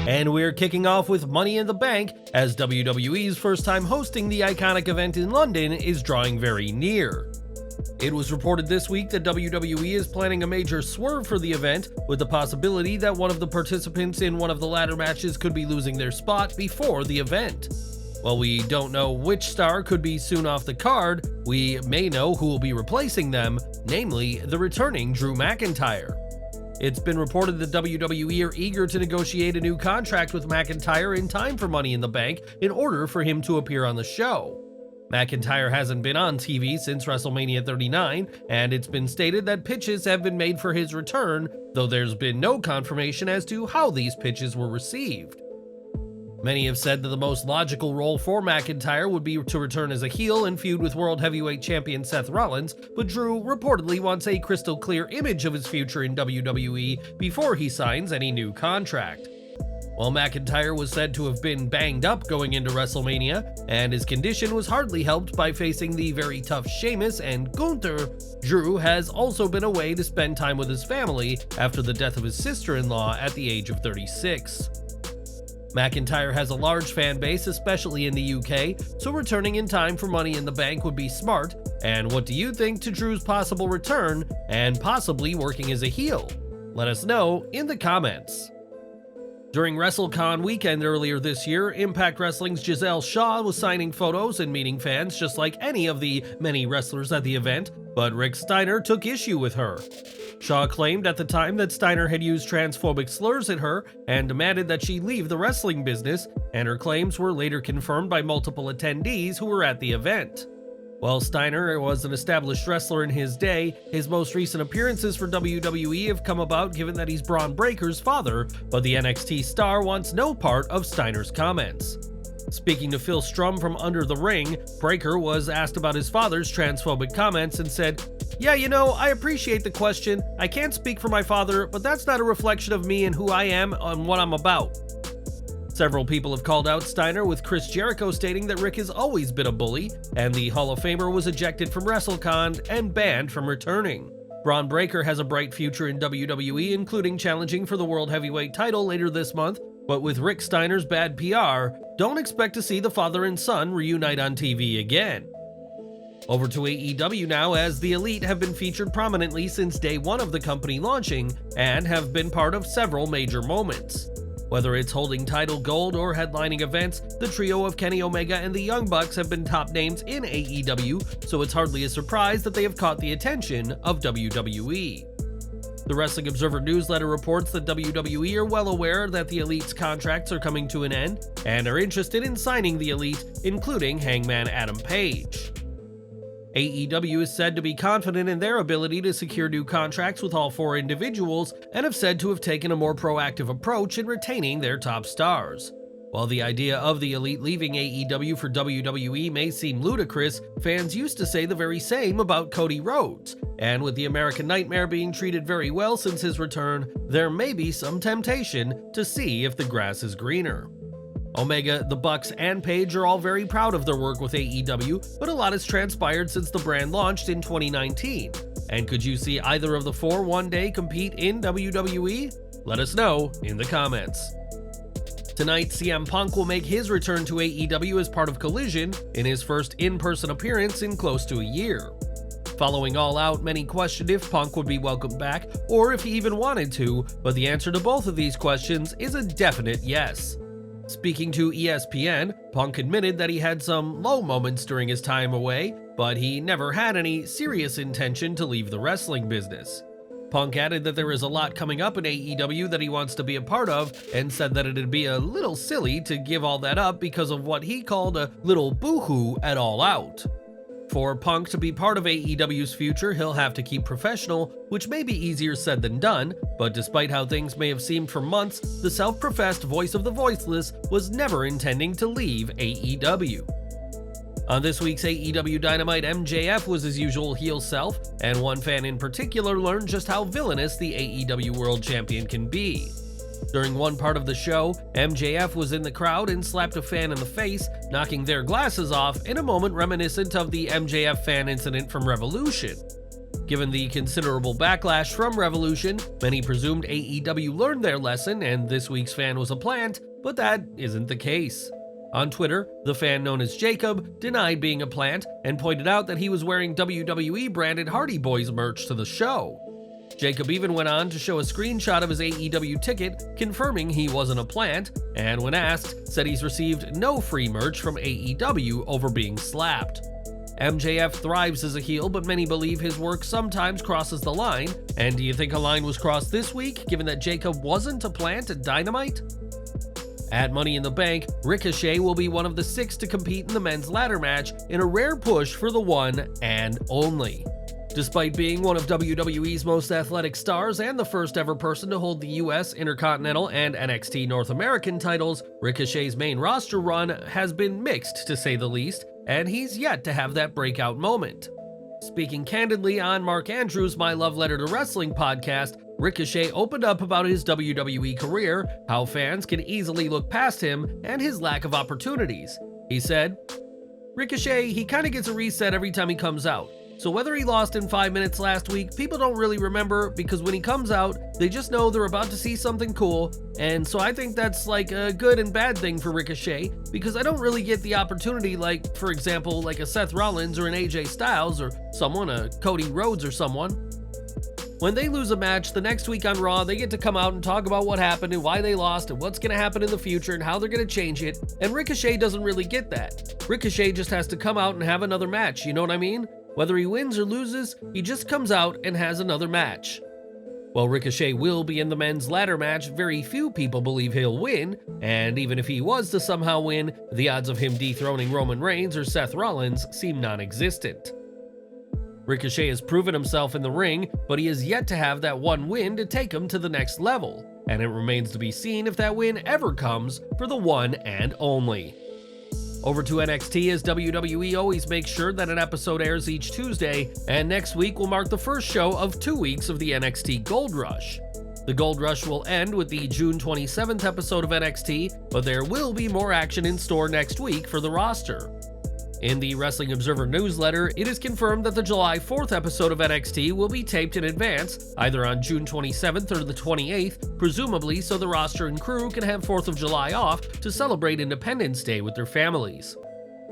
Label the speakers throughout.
Speaker 1: And we're kicking off with Money in the Bank, as WWE's first time hosting the iconic event in London is drawing very near. It was reported this week that WWE is planning a major swerve for the event, with the possibility that one of the participants in one of the ladder matches could be losing their spot before the event. While we don't know which star could be soon off the card, we may know who will be replacing them, namely the returning Drew McIntyre. It's been reported that WWE are eager to negotiate a new contract with McIntyre in time for Money in the Bank in order for him to appear on the show. McIntyre hasn't been on TV since WrestleMania 39, and it's been stated that pitches have been made for his return, though there's been no confirmation as to how these pitches were received. Many have said that the most logical role for McIntyre would be to return as a heel and feud with World Heavyweight Champion Seth Rollins, but Drew reportedly wants a crystal clear image of his future in WWE before he signs any new contract. While McIntyre was said to have been banged up going into WrestleMania, and his condition was hardly helped by facing the very tough Sheamus and Gunther, Drew has also been away to spend time with his family after the death of his sister-in-law at the age of 36. McIntyre has a large fan base, especially in the UK, so returning in time for Money in the Bank would be smart. And what do you think to Drew's possible return, and possibly working as a heel? Let us know in the comments. During WrestleCon weekend earlier this year, Impact Wrestling's Gisele Shaw was signing photos and meeting fans just like any of the many wrestlers at the event, but Rick Steiner took issue with her. Shaw claimed at the time that Steiner had used transphobic slurs at her and demanded that she leave the wrestling business, and her claims were later confirmed by multiple attendees who were at the event. While Steiner was an established wrestler in his day, his most recent appearances for WWE have come about given that he's Bron Breakker's father, but the NXT star wants no part of Steiner's comments. Speaking to Phil Strum from Under the Ring, Breakker was asked about his father's transphobic comments and said, "Yeah, I appreciate the question. I can't speak for my father, but that's not a reflection of me and who I am and what I'm about." Several people have called out Steiner, with Chris Jericho stating that Rick has always been a bully, and the Hall of Famer was ejected from WrestleCon and banned from returning. Bron Breakker has a bright future in WWE, including challenging for the World Heavyweight title later this month, but with Rick Steiner's bad PR, don't expect to see the father and son reunite on TV again. Over to AEW now, as the Elite have been featured prominently since day one of the company launching, and have been part of several major moments. Whether it's holding title gold or headlining events, the trio of Kenny Omega and the Young Bucks have been top names in AEW, so it's hardly a surprise that they have caught the attention of WWE. The Wrestling Observer newsletter reports that WWE are well aware that the Elite's contracts are coming to an end, and are interested in signing the Elite, including Hangman Adam Page. AEW is said to be confident in their ability to secure new contracts with all four individuals, and have said to have taken a more proactive approach in retaining their top stars. While the idea of the Elite leaving AEW for WWE may seem ludicrous, fans used to say the very same about Cody Rhodes, and with the American Nightmare being treated very well since his return, there may be some temptation to see if the grass is greener. Omega, the Bucks, and Page are all very proud of their work with AEW, but a lot has transpired since the brand launched in 2019. And could you see either of the four one day compete in WWE? Let us know in the comments. Tonight, CM Punk will make his return to AEW as part of Collision, in his first in-person appearance in close to a year. Following All Out, many questioned if Punk would be welcomed back, or if he even wanted to, but the answer to both of these questions is a definite yes. Speaking to ESPN, Punk admitted that he had some low moments during his time away, but he never had any serious intention to leave the wrestling business. Punk added that there is a lot coming up in AEW that he wants to be a part of, and said that it'd be a little silly to give all that up because of what he called a little boohoo at All Out. For Punk to be part of AEW's future, he'll have to keep professional, which may be easier said than done, but despite how things may have seemed for months, the self-professed voice of the voiceless was never intending to leave AEW. On this week's AEW Dynamite, MJF was his usual heel self, and one fan in particular learned just how villainous the AEW World Champion can be. During one part of the show, MJF was in the crowd and slapped a fan in the face, knocking their glasses off in a moment reminiscent of the MJF fan incident from Revolution. Given the considerable backlash from Revolution, many presumed AEW learned their lesson and this week's fan was a plant, but that isn't the case. On Twitter, the fan known as Jacob denied being a plant and pointed out that he was wearing WWE branded Hardy Boys merch to the show. Jacob even went on to show a screenshot of his AEW ticket confirming he wasn't a plant, and when asked, said he's received no free merch from AEW over being slapped. MJF thrives as a heel, but many believe his work sometimes crosses the line, and do you think a line was crossed this week, given that Jacob wasn't a plant at Dynamite? At Money in the Bank, Ricochet will be one of the 6 to compete in the men's ladder match in a rare push for the one and only. Despite being one of WWE's most athletic stars and the first ever person to hold the US, Intercontinental, and NXT North American titles, Ricochet's main roster run has been mixed to say the least, and he's yet to have that breakout moment. Speaking candidly on Mark Andrews' My Love Letter to Wrestling podcast, Ricochet opened up about his WWE career, how fans can easily look past him, and his lack of opportunities. He said, "Ricochet, he kinda gets a reset every time he comes out. So whether he lost in 5 minutes last week, people don't really remember because when he comes out, they just know they're about to see something cool, and so I think that's like a good and bad thing for Ricochet because I don't really get the opportunity like, for example, like a Seth Rollins or an AJ Styles or someone, a Cody Rhodes or someone. When they lose a match, the next week on Raw, they get to come out and talk about what happened and why they lost and what's going to happen in the future and how they're going to change it, and Ricochet doesn't really get that. Ricochet just has to come out and have another match, you know what I mean? Whether he wins or loses, he just comes out and has another match." While Ricochet will be in the men's ladder match, very few people believe he'll win, and even if he was to somehow win, the odds of him dethroning Roman Reigns or Seth Rollins seem non-existent. Ricochet has proven himself in the ring, but he has yet to have that one win to take him to the next level, and it remains to be seen if that win ever comes for the one and only. Over to NXT, as WWE always makes sure that an episode airs each Tuesday, and next week will mark the first show of 2 weeks of the NXT Gold Rush. The Gold Rush will end with the June 27th episode of NXT, but there will be more action in store next week for the roster. In the Wrestling Observer newsletter, it is confirmed that the July 4th episode of NXT will be taped in advance, either on June 27th or the 28th, presumably so the roster and crew can have 4th of July off to celebrate Independence Day with their families.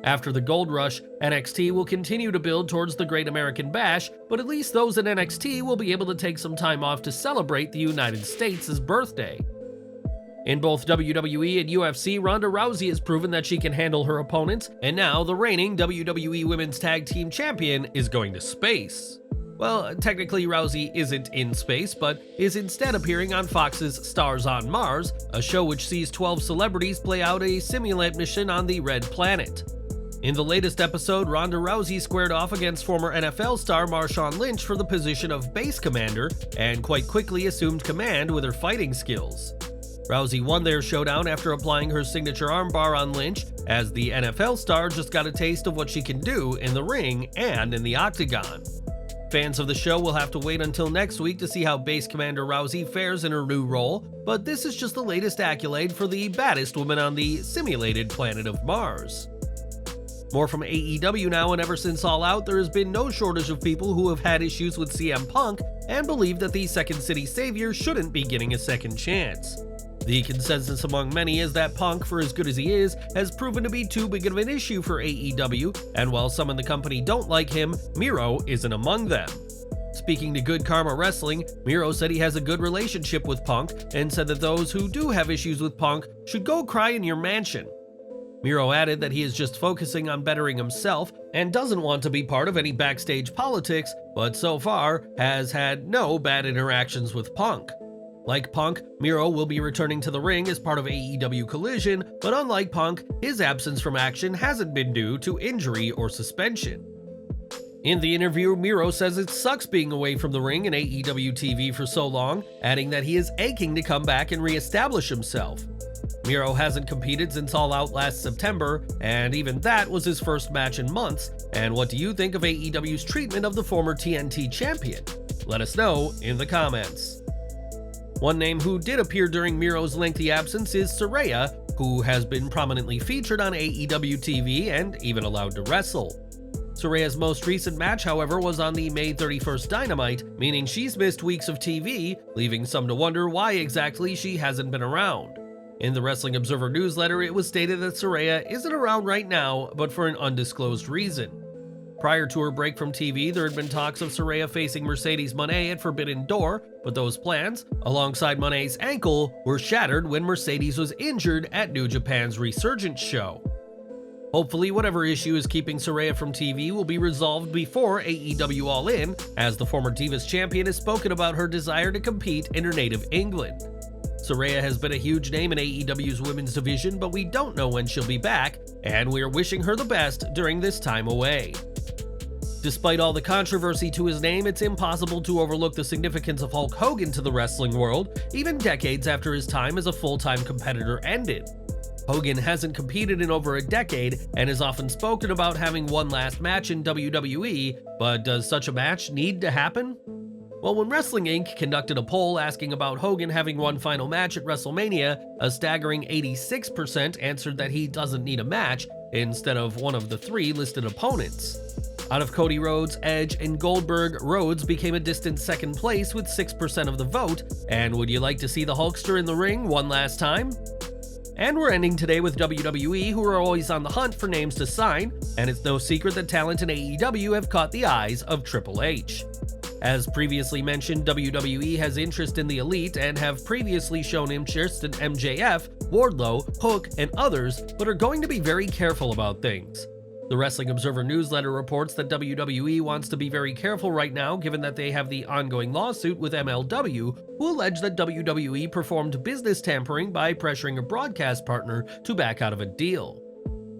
Speaker 1: After the Gold Rush, NXT will continue to build towards the Great American Bash, but at least those in NXT will be able to take some time off to celebrate the United States' birthday. In both WWE and UFC, Ronda Rousey has proven that she can handle her opponents, and now the reigning WWE Women's Tag Team Champion is going to space. Well, technically Rousey isn't in space, but is instead appearing on Fox's Stars on Mars, a show which sees 12 celebrities play out a simulant mission on the Red Planet. In the latest episode, Ronda Rousey squared off against former NFL star Marshawn Lynch for the position of base commander, and quite quickly assumed command with her fighting skills. Rousey won their showdown after applying her signature armbar on Lynch, as the NFL star just got a taste of what she can do in the ring and in the octagon. Fans of the show will have to wait until next week to see how Base Commander Rousey fares in her new role, but this is just the latest accolade for the baddest woman on the simulated planet of Mars. More from AEW now, and ever since All Out, there has been no shortage of people who have had issues with CM Punk and believe that the Second City Savior shouldn't be getting a second chance. The consensus among many is that Punk, for as good as he is, has proven to be too big of an issue for AEW, and while some in the company don't like him, Miro isn't among them. Speaking to Good Karma Wrestling, Miro said he has a good relationship with Punk, and said that those who do have issues with Punk should go cry in your mansion. Miro added that he is just focusing on bettering himself and doesn't want to be part of any backstage politics, but so far has had no bad interactions with Punk. Like Punk, Miro will be returning to the ring as part of AEW Collision, but unlike Punk, his absence from action hasn't been due to injury or suspension. In the interview, Miro says it sucks being away from the ring and AEW TV for so long, adding that he is aching to come back and re-establish himself. Miro hasn't competed since All Out last September, and even that was his first match in months. And what do you think of AEW's treatment of the former TNT champion? Let us know in the comments. One name who did appear during Miro's lengthy absence is Saraya, who has been prominently featured on AEW TV and even allowed to wrestle. Saraya's most recent match, however, was on the May 31st Dynamite, meaning she's missed weeks of TV, leaving some to wonder why exactly she hasn't been around. In the Wrestling Observer newsletter, it was stated that Saraya isn't around right now, but for an undisclosed reason. Prior to her break from TV, there had been talks of Saraya facing Mercedes Moné at Forbidden Door, but those plans, alongside Moné's ankle, were shattered when Mercedes was injured at New Japan's Resurgence show. Hopefully, whatever issue is keeping Saraya from TV will be resolved before AEW All In, as the former Divas champion has spoken about her desire to compete in her native England. Saraya has been a huge name in AEW's women's division, but we don't know when she'll be back, and we are wishing her the best during this time away. Despite all the controversy to his name, it's impossible to overlook the significance of Hulk Hogan to the wrestling world, even decades after his time as a full-time competitor ended. Hogan hasn't competed in over a decade and has often spoken about having one last match in WWE, but does such a match need to happen? Well, when Wrestling Inc. conducted a poll asking about Hogan having one final match at WrestleMania, a staggering 86% answered that he doesn't need a match instead of one of the three listed opponents. Out of Cody Rhodes, Edge, and Goldberg, Rhodes became a distant second place with 6% of the vote, and would you like to see the Hulkster in the ring one last time? And we're ending today with WWE, who are always on the hunt for names to sign, and it's no secret that talent in AEW have caught the eyes of Triple H. As previously mentioned, WWE has interest in the Elite and have previously shown interest in MJF, Wardlow, Hook, and others, but are going to be very careful about things. The Wrestling Observer newsletter reports that WWE wants to be very careful right now given that they have the ongoing lawsuit with MLW, who allege that WWE performed business tampering by pressuring a broadcast partner to back out of a deal.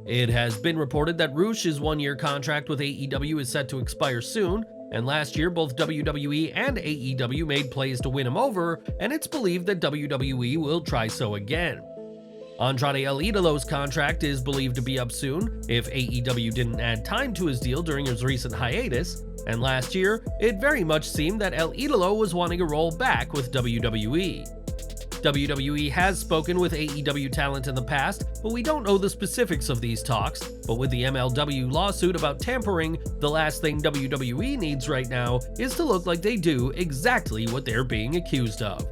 Speaker 1: It has been reported that Rush's one-year contract with AEW is set to expire soon, and last year both WWE and AEW made plays to win him over, and it's believed that WWE will try so again. Andrade El Idolo's contract is believed to be up soon, if AEW didn't add time to his deal during his recent hiatus, and last year, it very much seemed that El Idolo was wanting to roll back with WWE. WWE has spoken with AEW talent in the past, but we don't know the specifics of these talks, but with the MLW lawsuit about tampering, the last thing WWE needs right now is to look like they do exactly what they're being accused of.